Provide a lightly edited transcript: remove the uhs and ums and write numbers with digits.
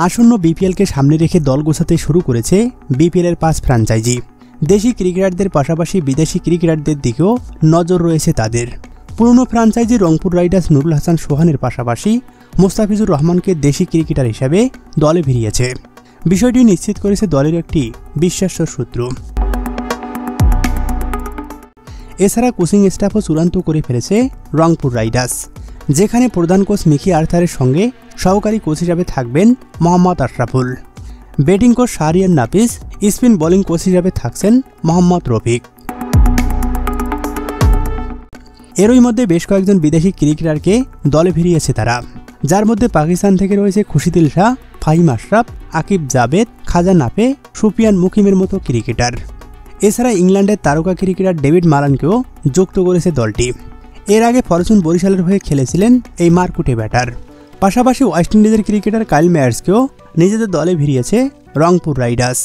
আসন্ন বিপিএলকে সামনে রেখে দল গোছাতে শুরু করেছে বিপিএলের 5 ফ্র্যাঞ্চাইজি। দেশি ক্রিকেটারদের পাশাপাশি বিদেশি ক্রিকেটারদের দিকেও নজর রয়েছে তাদের। পুরনো ফ্র্যাঞ্চাইজি রংপুর রাইডার্স নুরুল হাসান সোহানের পাশাপাশি মোস্তাফিজুর রহমানকে দেশি ক্রিকেটার হিসেবে দলে ভিড়িয়েছে। বিষয়টি নিশ্চিত করেছে দলের একটি বিশ্বাস্য সূত্র। এছাড়া কোচিং স্টাফও চূড়ান্ত করে ফেলেছে রংপুর রাইডার্স, যেখানে প্রধান কোচ মিকি আর্থারের সঙ্গে সহকারী কোচ হিসাবে থাকবেন মোহাম্মদ আশরাফুল, ব্যাটিং কোচ শাহরিয়ার নাফিস, স্পিন বোলিং কোচ হিসাবে থাকছেন মোহাম্মদ রফিক। এরই মধ্যে বেশ কয়েকজন বিদেশি ক্রিকেটারকে দলে ভিড়িয়েছে তারা, যার মধ্যে পাকিস্তান থেকে রয়েছে খুশিদিল শাহ, ফাহিম আশরাফ, আকিব জাবেদ, খাজা নাফে, সুফিয়ান মুকিমের মতো ক্রিকেটার। এছাড়া ইংল্যান্ডের তারকা ক্রিকেটার ডেভিড মালানকেও যুক্ত করেছে দলটি। এর আগে ফরচুন বরিশালের হয়ে খেলেছিলেন এই মারকুটে ব্যাটার। পাশাপাশি ওয়েস্ট ইন্ডিজের ক্রিকেটার কাইল মেয়ার্সকেও নিজেদের দলে ভিড়িয়েছে রংপুর রাইডার্স।